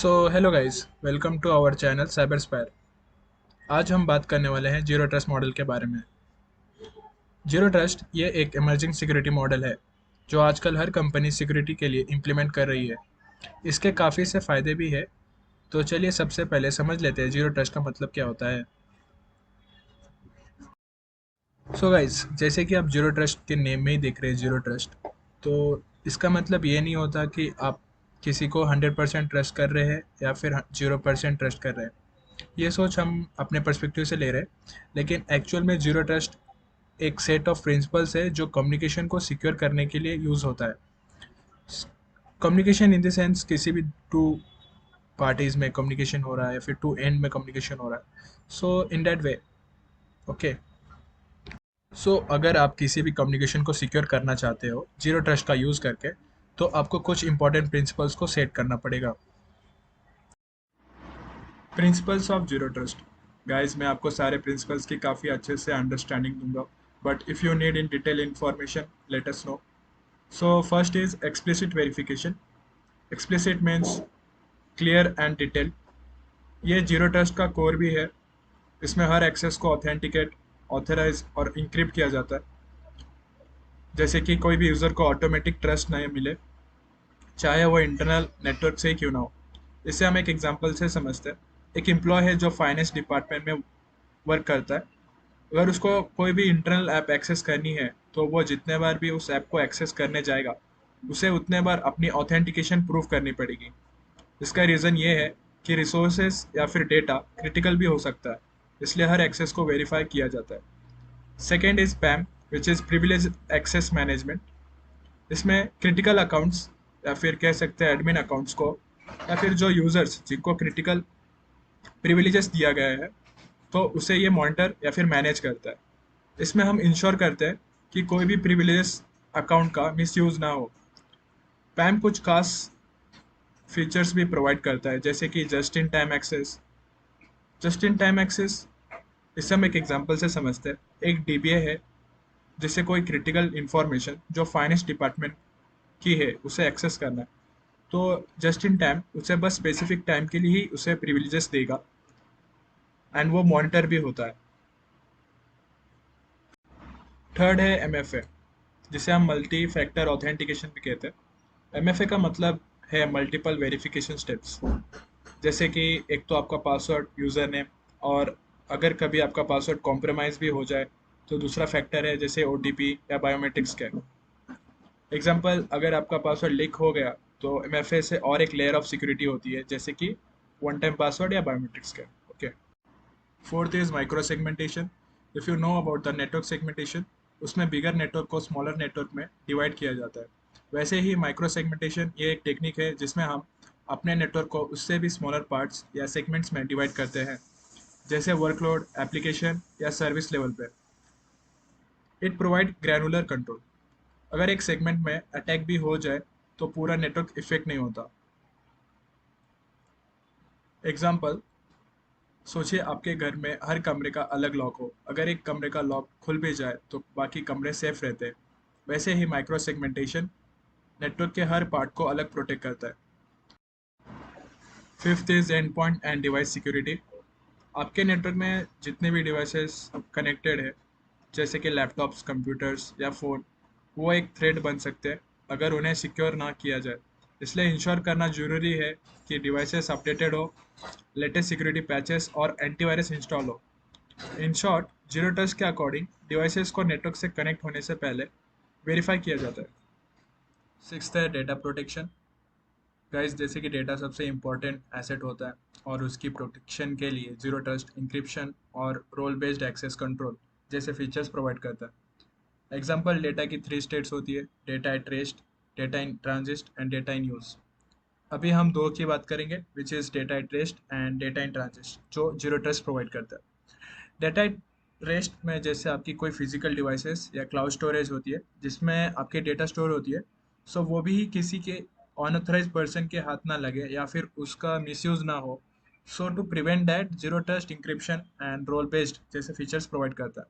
So hello guys, welcome to our channel Cyber Spire. आज हम बात करने वाले हैं जीरो ट्रस्ट मॉडल के बारे में। जीरो ट्रस्ट ये एक इमर्जिंग सिक्योरिटी मॉडल है जो आजकल हर कंपनी सिक्योरिटी के लिए इम्प्लीमेंट कर रही है। इसके काफ़ी से फ़ायदे भी है। तो चलिए सबसे पहले समझ लेते हैं जीरो ट्रस्ट का मतलब क्या होता है। सो गाइस, जैसे कि आप जीरो ट्रस्ट के नेम में ही देख रहे हैं जीरो ट्रस्ट, तो इसका मतलब ये नहीं होता कि आप किसी को 100% ट्रस्ट कर रहे हैं या फिर 0% ट्रस्ट कर रहे हैं। ये सोच हम अपने पर्सपेक्टिव से ले रहे हैं, लेकिन एक्चुअल में जीरो ट्रस्ट एक सेट ऑफ प्रिंसिपल्स है जो कम्युनिकेशन को सिक्योर करने के लिए यूज़ होता है। कम्युनिकेशन इन द सेंस किसी भी टू पार्टीज में कम्युनिकेशन हो रहा है या फिर टू एंड में कम्युनिकेशन हो रहा है, सो इन दैट वे। ओके, सो अगर आप किसी भी कम्युनिकेशन को सिक्योर करना चाहते हो जीरो ट्रस्ट का यूज़ करके, तो आपको कुछ इंपॉर्टेंट प्रिंसिपल्स को सेट करना पड़ेगा। Principles of zero trust. Guys, मैं आपको सारे प्रिंसिपल्स की काफ़ी अच्छे से अंडरस्टैंडिंग दूंगा, but if you need in detail information let us know. So first is explicit verification. Explicit means clear and detail. ये जीरो ट्रस्ट का कोर भी है। इसमें हर एक्सेस को ऑथेंटिकेट, ऑथराइज और इंक्रिप्ट किया जाता है, जैसे कि कोई भी यूज़र को ऑटोमेटिक ट्रस्ट नहीं मिले, चाहे वो इंटरनल नेटवर्क से ही क्यों ना हो। इसे हम एक एग्जांपल से समझते हैं। एक एम्प्लॉय है जो फाइनेंस डिपार्टमेंट में वर्क करता है। अगर उसको कोई भी इंटरनल ऐप एक्सेस करनी है, तो वो जितने बार भी उस ऐप को एक्सेस करने जाएगा, उसे उतने बार अपनी ऑथेंटिकेशन प्रूव करनी पड़ेगी। इसका रीज़न ये है कि रिसोर्सेज या फिर डेटा क्रिटिकल भी हो सकता है, इसलिए हर एक्सेस को वेरीफाई किया जाता है। Second is PAM, which is privilege access management. इसमें क्रिटिकल अकाउंट्स या फिर कह सकते हैं एडमिन अकाउंट्स को, या फिर जो यूज़र्स जिनको क्रिटिकल प्रिविलेजेस दिया गया है, तो उसे ये मॉनिटर या फिर मैनेज करता है। इसमें हम इंश्योर करते हैं कि कोई भी प्रिविलेजेस अकाउंट का मिसयूज़ ना हो। पैम कुछ खास फीचर्स भी प्रोवाइड करता है, जैसे कि just in time access. Just in time access, इसे हम एक एग्जांपल से समझते हैं। एक डीबीए है जिसे कोई क्रिटिकल इंफॉर्मेशन जो फाइनेंस डिपार्टमेंट की है उसे एक्सेस करना है, तो जस्ट इन टाइम उसे बस स्पेसिफिक टाइम के लिए ही उसे प्रिविलेजेस देगा, एंड वो मॉनिटर भी होता है। थर्ड है एमएफए, जिसे हम मल्टी फैक्टर ऑथेंटिकेशन भी कहते हैं। एमएफए का मतलब है मल्टीपल वेरिफिकेशन स्टेप्स। जैसे कि एक तो आपका पासवर्ड, यूज़र नेम, और अगर कभी आपका पासवर्ड कॉम्प्रोमाइज़ भी हो जाए, तो दूसरा फैक्टर है जैसे ओटीपी या बायोमेट्रिक स्कैन। एग्जांपल, अगर आपका पासवर्ड लीक हो गया, तो एमएफए से और एक लेयर ऑफ सिक्योरिटी होती है, जैसे कि वन टाइम पासवर्ड या biometric scan. Okay. Fourth is micro segmentation. If you know about the network segmentation, उसमें बिगर नेटवर्क को स्मॉलर नेटवर्क में डिवाइड किया जाता है। वैसे ही माइक्रो सेगमेंटेशन ये एक टेक्निक है जिसमें हम अपने नेटवर्क को उससे भी स्मॉलर पार्ट्स या सेगमेंट्स में डिवाइड करते हैं, जैसे वर्कलोड, एप्लीकेशन या सर्विस लेवल पे। It provide granular control. अगर एक सेगमेंट में अटैक भी हो जाए, तो पूरा नेटवर्क इफेक्ट नहीं होता। एग्जाम्पल, सोचिए आपके घर में हर कमरे का अलग लॉक हो। अगर एक कमरे का लॉक खुल भी जाए, तो बाकी कमरे सेफ रहते हैं। वैसे ही माइक्रो सेगमेंटेशन नेटवर्क के हर पार्ट को अलग प्रोटेक्ट करता है। Fifth is and point and device security. आपके नेटवर्क में जितने भी डिवाइसेस कनेक्टेड है, जैसे कि लैपटॉप्स, कंप्यूटर्स या फ़ोन, वो एक थ्रेड बन सकते हैं अगर उन्हें सिक्योर ना किया जाए। इसलिए इंश्योर करना ज़रूरी है कि डिवाइसेस अपडेटेड हो, लेटेस्ट सिक्योरिटी पैचेस और एंटीवायरस इंस्टॉल हो। इन शॉर्ट, जीरो ट्रस्ट के अकॉर्डिंग डिवाइसेस को नेटवर्क से कनेक्ट होने से पहले वेरीफाई किया जाता है। सिक्स्थ है डेटा प्रोटेक्शन। गाइस, जैसे कि डेटा सबसे इम्पोर्टेंट एसेट होता है, और उसकी प्रोटेक्शन के लिए जीरो ट्रस्ट इंक्रिप्शन और रोल बेस्ड एक्सेस कंट्रोल जैसे फीचर्स प्रोवाइड करता है। एग्जांपल, डेटा की थ्री स्टेट्स होती है: data at rest, data in transit and data in use. अभी हम दो की बात करेंगे, which is data at rest and data in transit, जो जीरो ट्रस्ट प्रोवाइड करता है। डेटा एट रेस्ट में जैसे आपकी कोई फिजिकल डिवाइसेस या क्लाउड स्टोरेज होती है जिसमें आपके डेटा स्टोर होती है, सो वो भी किसी के अनऑथराइज पर्सन के हाथ ना लगे या फिर उसका मिसयूज ना हो। So to prevent that, zero trust encryption and role based जैसे फीचर्स प्रोवाइड करता है,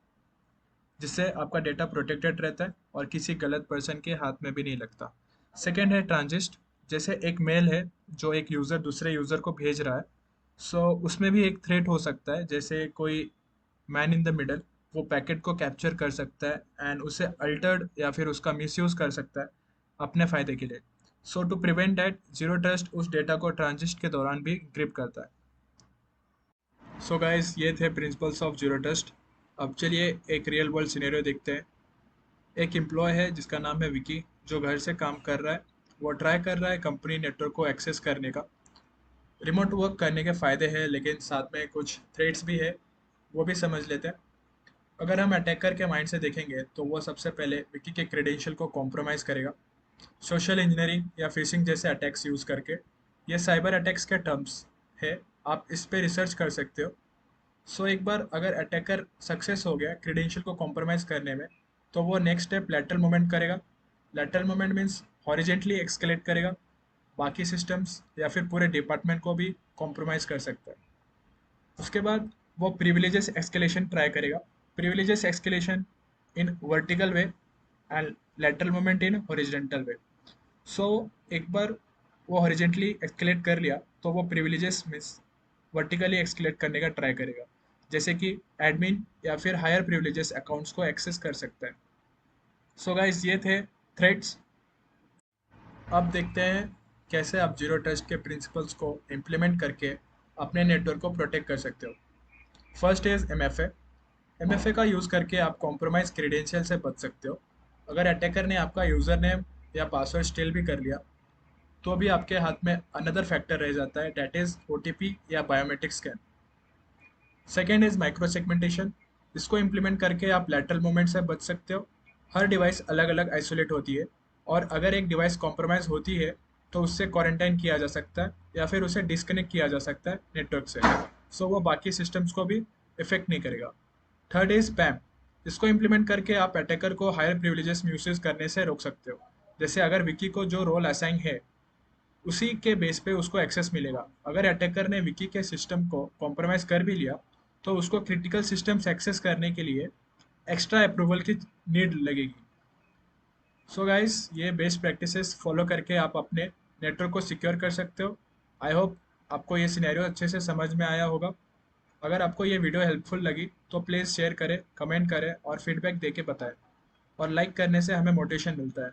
जिससे आपका डेटा प्रोटेक्टेड रहता है और किसी गलत पर्सन के हाथ में भी नहीं लगता। सेकेंड है ट्रांजिस्ट। जैसे एक मेल है जो एक यूज़र दूसरे यूज़र को भेज रहा है, सो उसमें भी एक थ्रेट हो सकता है, जैसे कोई मैन इन द मिडल वो पैकेट को कैप्चर कर सकता है एंड उसे अल्टर्ड या फिर उसका मिसयूज़ कर सकता है अपने फ़ायदे के लिए। So to prevent that, zero trust उस डेटा को ट्रांजिस्ट के दौरान भी एन्क्रिप्ट करता है। सो गाइस, ये थे प्रिंसिपल्स ऑफ जीरो ट्रस्ट। अब चलिए एक रियल वर्ल्ड सिनेरियो देखते हैं। एक एम्प्लॉय है जिसका नाम है विकी, जो घर से काम कर रहा है। वो ट्राई कर रहा है कंपनी नेटवर्क को एक्सेस करने का। रिमोट वर्क करने के फ़ायदे हैं, लेकिन साथ में कुछ थ्रेट्स भी है, वो भी समझ लेते हैं। अगर हम अटैकर के माइंड से देखेंगे तो वो सबसे पहले विकी के क्रेडेंशियल को कॉम्प्रोमाइज़ करेगा, सोशल इंजीनियरिंग या फिशिंग जैसे अटैक्स यूज़ करके। ये साइबर अटैक्स के टर्म्स है, आप इस पे रिसर्च कर सकते हो। सो एक बार अगर अटैकर सक्सेस हो गया क्रेडेंशियल को कॉम्प्रोमाइज़ करने में, तो वो नेक्स्ट स्टेप लैटरल मूवमेंट करेगा। लैटरल मूवमेंट मीन्स हॉरिजेंटली एक्सकेलेट करेगा, बाकी सिस्टम्स या फिर पूरे डिपार्टमेंट को भी कॉम्प्रोमाइज़ कर सकता है। उसके बाद वो प्रिविलेजेस एक्सकेलेशन ट्राई करेगा। Privileges escalation in vertical way and lateral movement in horizontal way. So एक बार वो हॉरिजेंटली एक्सकेलेट कर लिया तो वो प्रिविलेजेस मीन्स वर्टिकली एक्सकेलेट करने का ट्राई करेगा, जैसे कि एडमिन या फिर हायर प्रिविलेजेस अकाउंट्स को एक्सेस कर सकता है। सो गाइस, ये थे थ्रेड्स। अब देखते हैं कैसे आप जीरो ट्रस्ट के प्रिंसिपल्स को इम्प्लीमेंट करके अपने नेटवर्क को प्रोटेक्ट कर सकते हो। First is MFA। MFA का यूज़ करके आप कॉम्प्रोमाइज़ क्रेडेंशियल से बच सकते हो। अगर अटैकर ने आपका यूज़र नेम या पासवर्ड स्टील भी कर लिया, तो भी आपके हाथ में अनदर फैक्टर रह जाता है, डैट इज़ OTP या biometric scan. Second is micro segmentation. इसको इम्प्लीमेंट करके आप लैटरल मूवमेंट से बच सकते हो। हर डिवाइस अलग अलग आइसोलेट होती है, और अगर एक डिवाइस कॉम्प्रोमाइज़ होती है तो उससे क्वारंटाइन किया जा सकता है या फिर उसे डिस्कनेक्ट किया जा सकता है नेटवर्क से, सो वो बाकी सिस्टम्स को भी इफेक्ट नहीं करेगा। Third is spam. इसको इम्प्लीमेंट करके आप अटैकर को हायर प्रिविलेजेस मिसयूज करने से रोक सकते हो। जैसे अगर विकी को जो रोल असाइन है उसी के बेस पे उसको एक्सेस मिलेगा। अगर अटैकर ने विकी के सिस्टम को कॉम्प्रोमाइज़ कर भी लिया, तो उसको क्रिटिकल सिस्टम्स एक्सेस करने के लिए एक्स्ट्रा अप्रूवल की नीड लगेगी। सो गाइस, ये बेस्ट प्रैक्टिसेस फॉलो करके आप अपने नेटवर्क को सिक्योर कर सकते हो। आई होप आपको ये सिनेरियो अच्छे से समझ में आया होगा। अगर आपको ये वीडियो हेल्पफुल लगी तो प्लीज़ शेयर करें, कमेंट करें और फीडबैक दे के बताएं। और लाइक करने से हमें मोटिवेशन मिलता है।